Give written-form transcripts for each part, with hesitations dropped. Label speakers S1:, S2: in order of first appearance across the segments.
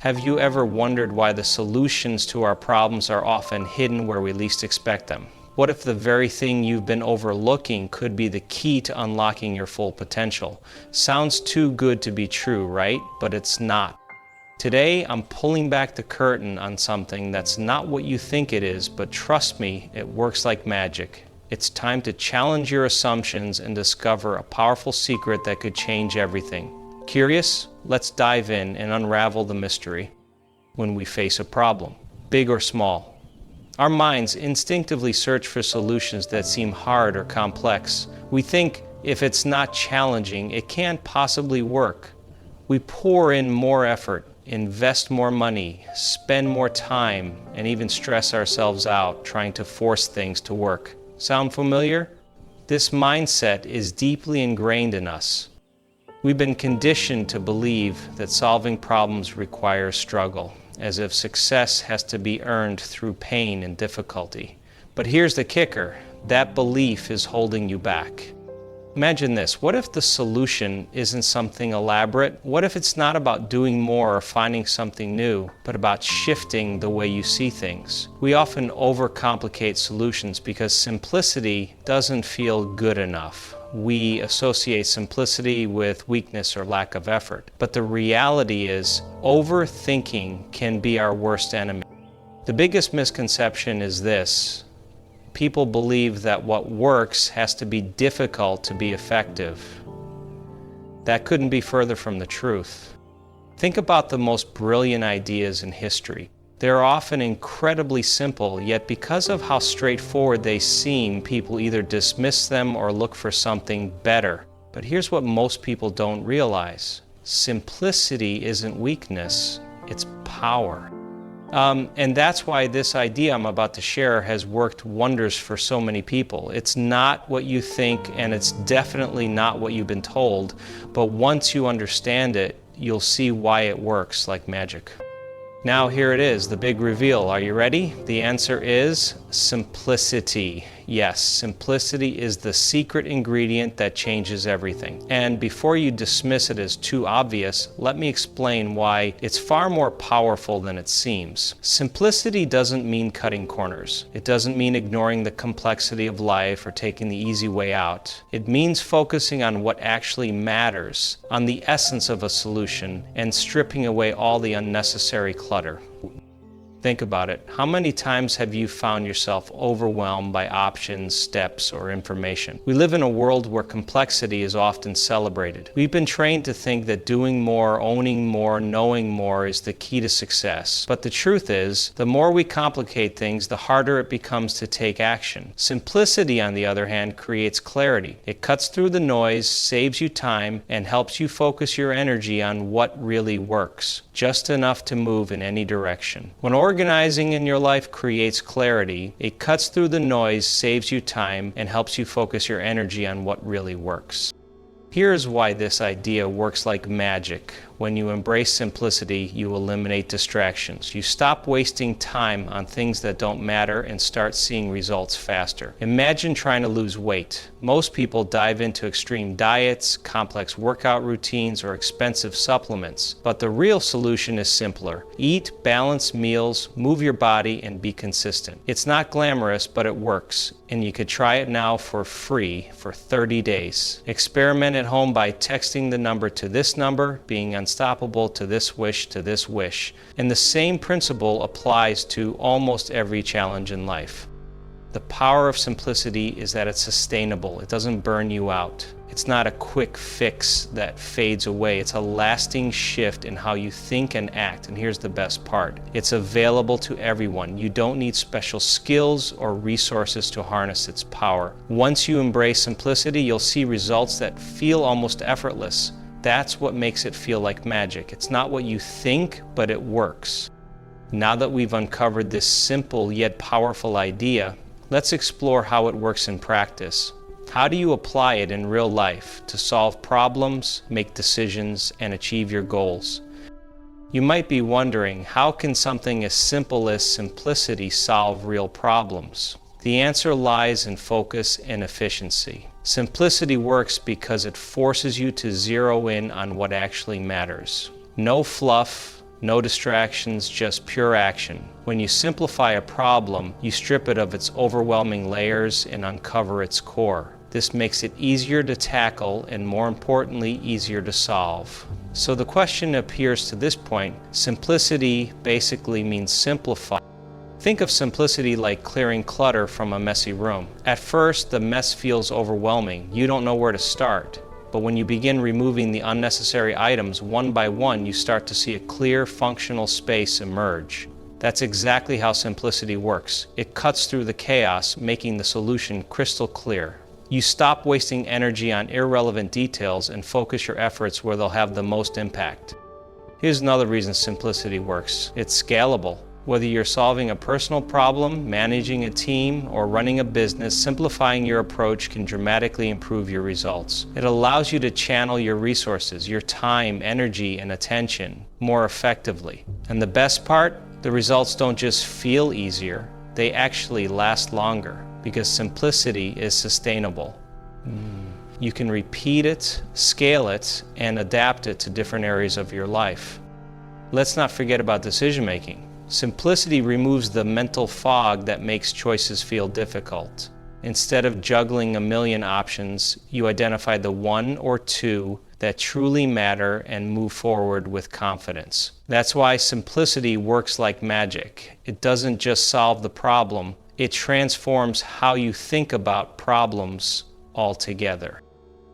S1: Have you ever wondered why the solutions to our problems are often hidden where we least expect them? What if the very thing you've been overlooking could be the key to unlocking your full potential? Sounds too good to be true, right? But it's not. Today, I'm pulling back the curtain on something that's not what you think it is, but trust me, it works like magic. It's time to challenge your assumptions and discover a powerful secret that could change everything. Curious? Let's dive in and unravel the mystery. When we face a problem, big or small, our minds instinctively search for solutions that seem hard or complex. We think if it's not challenging, it can't possibly work. We pour in more effort, invest more money, spend more time, and even stress ourselves out trying to force things to work. Sound familiar? This mindset is deeply ingrained in us. We've been conditioned to believe that solving problems requires struggle, as if success has to be earned through pain and difficulty. But here's the kicker: that belief is holding you back. Imagine this: what if the solution isn't something elaborate? What if it's not about doing more or finding something new, but about shifting the way you see things? We often overcomplicate solutions because simplicity doesn't feel good enough. We associate simplicity with weakness or lack of effort. But the reality is, overthinking can be our worst enemy. The biggest misconception is this: people believe that what works has to be difficult to be effective. That couldn't be further from the truth. Think about the most brilliant ideas in history. They're often incredibly simple, yet because of how straightforward they seem, people either dismiss them or look for something better. But here's what most people don't realize: simplicity isn't weakness, it's power. And that's why this idea I'm about to share has worked wonders for so many people. It's not what you think, and it's definitely not what you've been told, but once you understand it, you'll see why it works like magic. Now here it is, the big reveal. Are you ready? The answer is simplicity. Yes, simplicity is the secret ingredient that changes everything. And before you dismiss it as too obvious, let me explain why it's far more powerful than it seems. Simplicity doesn't mean cutting corners. It doesn't mean ignoring the complexity of life or taking the easy way out. It means focusing on what actually matters, on the essence of a solution, and stripping away all the unnecessary clutter. Think about it. How many times have you found yourself overwhelmed by options, steps, or information? We live in a world where complexity is often celebrated. We've been trained to think that doing more, owning more, knowing more is the key to success. But the truth is, the more we complicate things, the harder it becomes to take action. Simplicity, on the other hand, creates clarity. It cuts through the noise, saves you time, and helps you focus your energy on what really works, just enough to move in any direction. When organizing in your life creates clarity, it cuts through the noise, saves you time, and helps you focus your energy on what really works. Here's why this idea works like magic. When you embrace simplicity, you eliminate distractions. You stop wasting time on things that don't matter and start seeing results faster. Imagine trying to lose weight. Most people dive into extreme diets, complex workout routines, or expensive supplements. But the real solution is simpler. Eat balanced meals, move your body, and be consistent. It's not glamorous, but it works. And you could try it now for free for 30 days. Experiment at home by texting the number to this number, being unstoppable to this wish to this wish. And the same principle applies to almost every challenge in life. The power of simplicity is that it's sustainable. It doesn't burn you out. It's not a quick fix that fades away. It's a lasting shift in how you think and act. And here's the best part: it's available to everyone. You don't need special skills or resources to harness its power. Once you embrace simplicity, you'll see results that feel almost effortless. That's what makes it feel like magic. It's not what you think, but it works. Now that we've uncovered this simple yet powerful idea, let's explore how it works in practice. How do you apply it in real life to solve problems, make decisions, and achieve your goals? You might be wondering, how can something as simple as simplicity solve real problems? The answer lies in focus and efficiency. Simplicity works because it forces you to zero in on what actually matters. No fluff, No distractions, just pure action. When you simplify a problem, you strip it of its overwhelming layers and uncover its core. This makes it easier to tackle and, more importantly, easier to solve. So the question appears to this point, simplicity basically means simplify. Think of simplicity like clearing clutter from a messy room. At first, the mess feels overwhelming. You don't know where to start. But when you begin removing the unnecessary items one by one, you start to see a clear, functional space emerge. That's exactly how simplicity works. It cuts through the chaos, making the solution crystal clear. You stop wasting energy on irrelevant details and focus your efforts where they'll have the most impact. Here's another reason simplicity works. It's scalable. Whether you're solving a personal problem, managing a team, or running a business, simplifying your approach can dramatically improve your results. It allows you to channel your resources, your time, energy, and attention more effectively. And the best part? The results don't just feel easier, they actually last longer because simplicity is sustainable. You can repeat it, scale it, and adapt it to different areas of your life. Let's not forget about decision making. Simplicity removes the mental fog that makes choices feel difficult. Instead of juggling a million options, you identify the one or two that truly matter and move forward with confidence. That's why simplicity works like magic. It doesn't just solve the problem, it transforms how you think about problems altogether.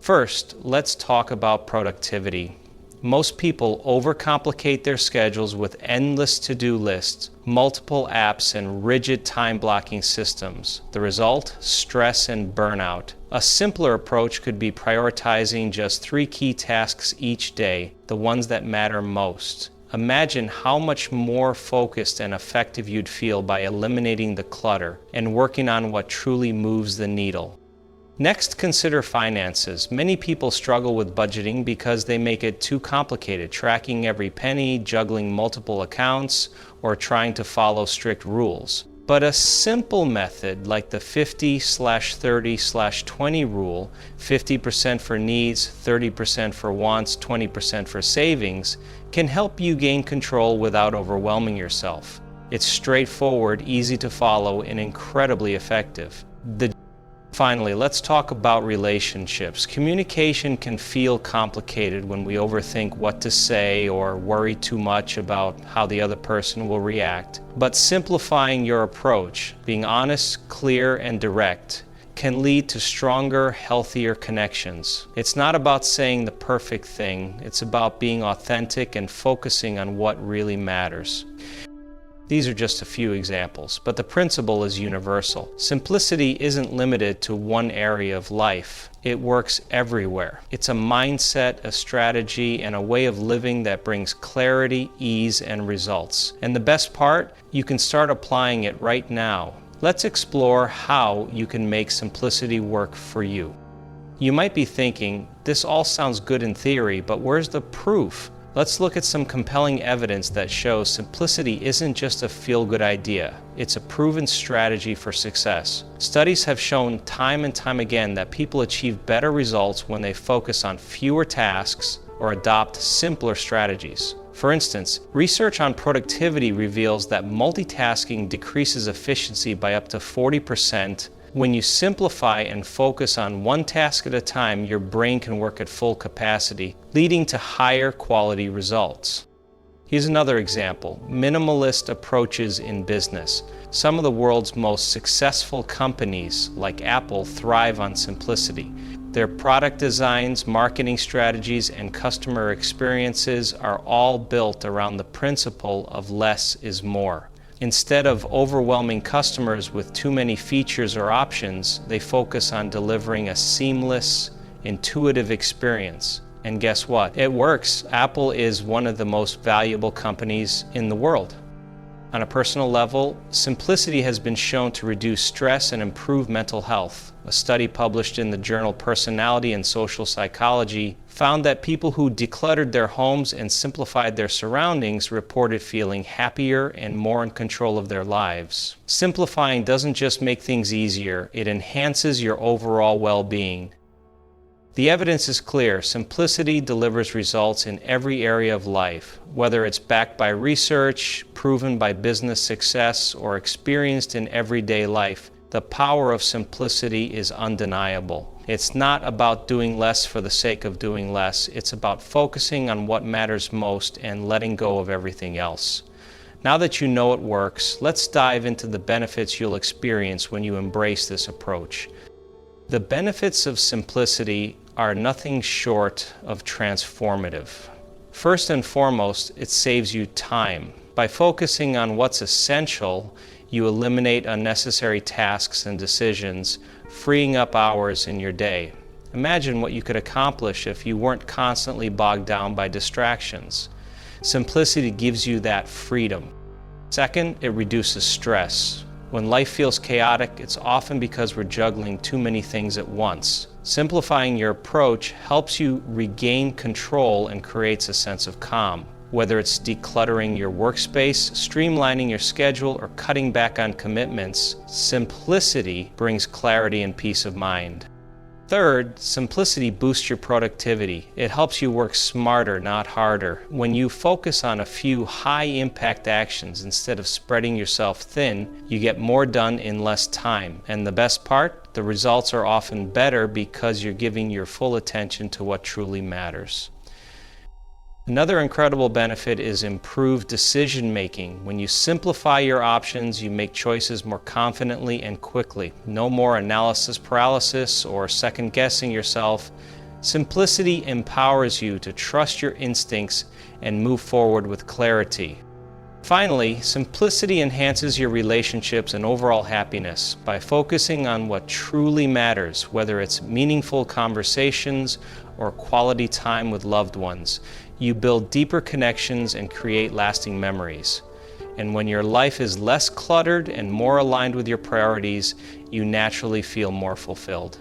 S1: First, let's talk about productivity. Most people overcomplicate their schedules with endless to-do lists, multiple apps, and rigid time-blocking systems. The result? Stress and burnout. A simpler approach could be prioritizing just 3 key tasks each day, the ones that matter most. Imagine how much more focused and effective you'd feel by eliminating the clutter and working on what truly moves the needle. Next, consider finances. Many people struggle with budgeting because they make it too complicated, tracking every penny, juggling multiple accounts, or trying to follow strict rules. But a simple method like the 50/30/20 rule, 50% for needs, 30% for wants, 20% for savings, can help you gain control without overwhelming yourself. It's straightforward, easy to follow, and incredibly effective. Finally, let's talk about relationships. Communication can feel complicated when we overthink what to say or worry too much about how the other person will react. But simplifying your approach, being honest, clear, and direct, can lead to stronger, healthier connections. It's not about saying the perfect thing, it's about being authentic and focusing on what really matters. These are just a few examples, but the principle is universal. Simplicity isn't limited to one area of life. It works everywhere. It's a mindset, a strategy, and a way of living that brings clarity, ease, and results. And the best part? You can start applying it right now. Let's explore how you can make simplicity work for you. You might be thinking, this all sounds good in theory, but where's the proof? Let's look at some compelling evidence that shows simplicity isn't just a feel-good idea, it's a proven strategy for success. Studies have shown time and time again that people achieve better results when they focus on fewer tasks or adopt simpler strategies. For instance, research on productivity reveals that multitasking decreases efficiency by up to 40%. When you simplify and focus on one task at a time, your brain can work at full capacity, leading to higher quality results. Here's another example: minimalist approaches in business. Some of the world's most successful companies, like Apple, thrive on simplicity. Their product designs, marketing strategies, and customer experiences are all built around the principle of less is more. Instead of overwhelming customers with too many features or options, they focus on delivering a seamless, intuitive experience. And guess what? It works. Apple is one of the most valuable companies in the world. On a personal level, simplicity has been shown to reduce stress and improve mental health. A study published in the journal Personality and Social Psychology found that people who decluttered their homes and simplified their surroundings reported feeling happier and more in control of their lives. Simplifying doesn't just make things easier, it enhances your overall well-being. The evidence is clear. Simplicity delivers results in every area of life, whether it's backed by research, proven by business success, or experienced in everyday life. The power of simplicity is undeniable. It's not about doing less for the sake of doing less. It's about focusing on what matters most and letting go of everything else. Now that you know it works, let's dive into the benefits you'll experience when you embrace this approach. The benefits of simplicity are nothing short of transformative. First and foremost, it saves you time. By focusing on what's essential, you eliminate unnecessary tasks and decisions, freeing up hours in your day. Imagine what you could accomplish if you weren't constantly bogged down by distractions. Simplicity gives you that freedom. Second, it reduces stress. When life feels chaotic, it's often because we're juggling too many things at once. Simplifying your approach helps you regain control and creates a sense of calm. Whether it's decluttering your workspace, streamlining your schedule, or cutting back on commitments, simplicity brings clarity and peace of mind. Third, simplicity boosts your productivity. It helps you work smarter, not harder. When you focus on a few high-impact actions instead of spreading yourself thin, you get more done in less time. And the best part, the results are often better because you're giving your full attention to what truly matters. Another incredible benefit is improved decision-making. When you simplify your options, you make choices more confidently and quickly. No more analysis paralysis or second-guessing yourself. Simplicity empowers you to trust your instincts and move forward with clarity. Finally, simplicity enhances your relationships and overall happiness by focusing on what truly matters, whether it's meaningful conversations or quality time with loved ones. You build deeper connections and create lasting memories. And when your life is less cluttered and more aligned with your priorities, you naturally feel more fulfilled.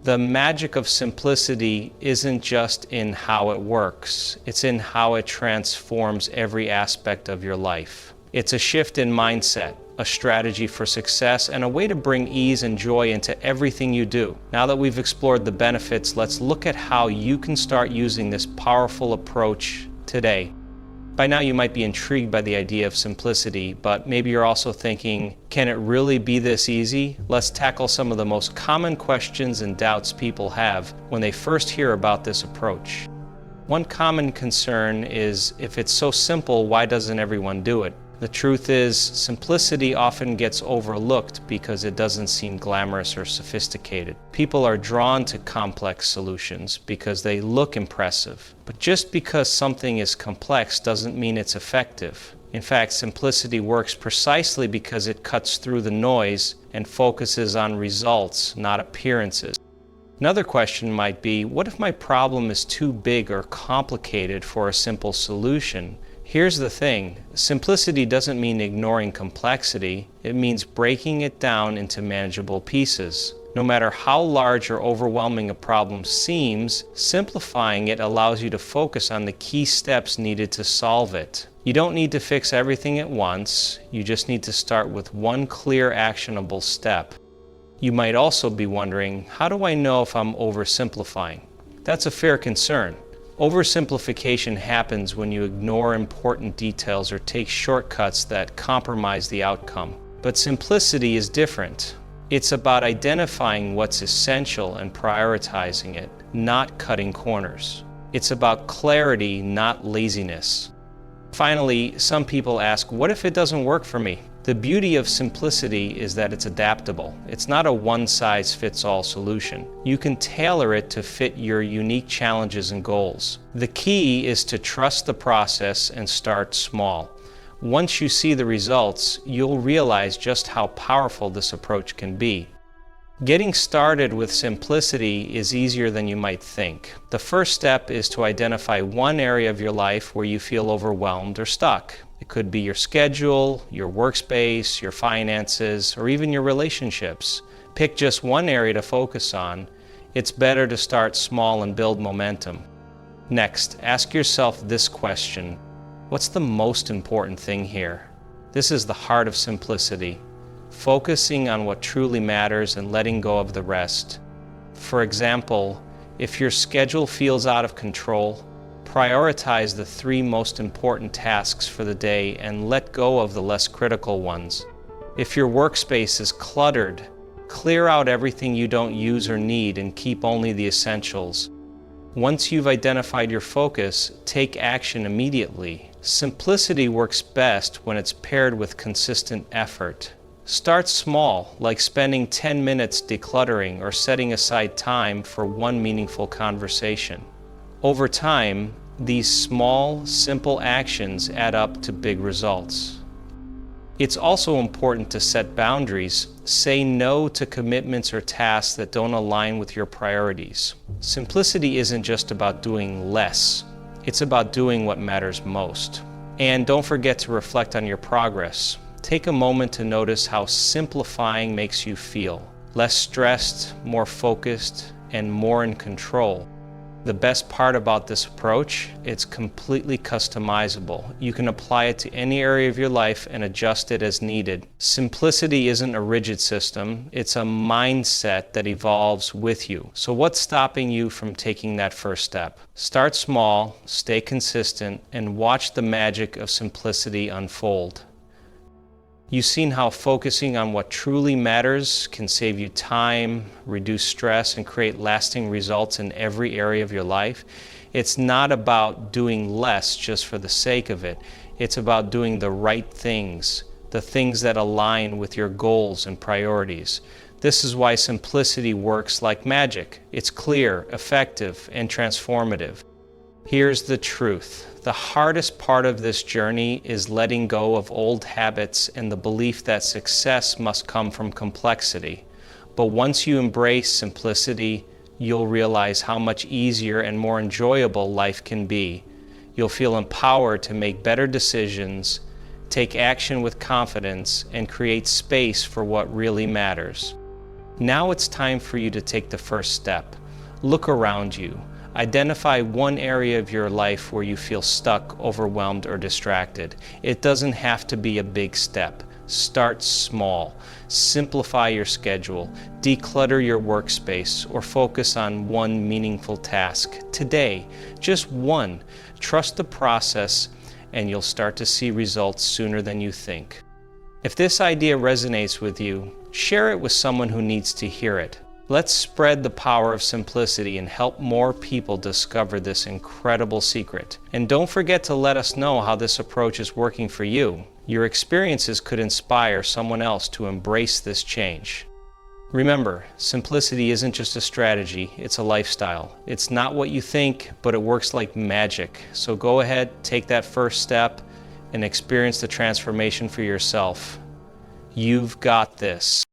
S1: The magic of simplicity isn't just in how it works, it's in how it transforms every aspect of your life. It's a shift in mindset, a strategy for success, and a way to bring ease and joy into everything you do. Now that we've explored the benefits, let's look at how you can start using this powerful approach today. By now you might be intrigued by the idea of simplicity, but maybe you're also thinking, can it really be this easy? Let's tackle some of the most common questions and doubts people have when they first hear about this approach. One common concern is, if it's so simple, why doesn't everyone do it? The truth is, simplicity often gets overlooked because it doesn't seem glamorous or sophisticated. People are drawn to complex solutions because they look impressive. But just because something is complex doesn't mean it's effective. In fact, simplicity works precisely because it cuts through the noise and focuses on results, not appearances. Another question might be, what if my problem is too big or complicated for a simple solution? Here's the thing, simplicity doesn't mean ignoring complexity, it means breaking it down into manageable pieces. No matter how large or overwhelming a problem seems, simplifying it allows you to focus on the key steps needed to solve it. You don't need to fix everything at once, you just need to start with one clear, actionable step. You might also be wondering, how do I know if I'm oversimplifying? That's a fair concern. Oversimplification happens when you ignore important details or take shortcuts that compromise the outcome. But simplicity is different. It's about identifying what's essential and prioritizing it, not cutting corners. It's about clarity, not laziness. Finally, some people ask, what if it doesn't work for me? The beauty of simplicity is that it's adaptable. It's not a one-size-fits-all solution. You can tailor it to fit your unique challenges and goals. The key is to trust the process and start small. Once you see the results, you'll realize just how powerful this approach can be. Getting started with simplicity is easier than you might think. The first step is to identify one area of your life where you feel overwhelmed or stuck. It could be your schedule, your workspace, your finances, or even your relationships. Pick just one area to focus on. It's better to start small and build momentum. Next, ask yourself this question: what's the most important thing here? This is the heart of simplicity. Focusing on what truly matters and letting go of the rest. For example, If your schedule feels out of control, prioritize the 3 most important tasks for the day and let go of the less critical ones. If your workspace is cluttered, clear out everything you don't use or need and keep only the essentials. Once you've identified your focus, take action immediately. Simplicity works best when it's paired with consistent effort. Start small, like spending 10 minutes decluttering or setting aside time for one meaningful conversation. Over time, these small, simple actions add up to big results. It's also important to set boundaries. Say no to commitments or tasks that don't align with your priorities. Simplicity isn't just about doing less. It's about doing what matters most. And don't forget to reflect on your progress. Take a moment to notice how simplifying makes you feel. Less stressed, more focused, and more in control. The best part about this approach, it's completely customizable. You can apply it to any area of your life and adjust it as needed. Simplicity isn't a rigid system, it's a mindset that evolves with you. So what's stopping you from taking that first step? Start small, stay consistent, and watch the magic of simplicity unfold. You've seen how focusing on what truly matters can save you time, reduce stress, and create lasting results in every area of your life. It's not about doing less just for the sake of it. It's about doing the right things, the things that align with your goals and priorities. This is why simplicity works like magic. It's clear, effective, and transformative. Here's the truth. The hardest part of this journey is letting go of old habits and the belief that success must come from complexity. But once you embrace simplicity, you'll realize how much easier and more enjoyable life can be. You'll feel empowered to make better decisions, take action with confidence, and create space for what really matters. Now it's time for you to take the first step. Look around you. Identify one area of your life where you feel stuck, overwhelmed, or distracted. It doesn't have to be a big step. Start small. Simplify your schedule. Declutter your workspace or focus on one meaningful task. Today, just one. Trust the process and you'll start to see results sooner than you think. If this idea resonates with you, share it with someone who needs to hear it. Let's spread the power of simplicity and help more people discover this incredible secret. And don't forget to let us know how this approach is working for you. Your experiences could inspire someone else to embrace this change. Remember, simplicity isn't just a strategy, it's a lifestyle. It's not what you think, but it works like magic. So go ahead, take that first step, and experience the transformation for yourself. You've got this.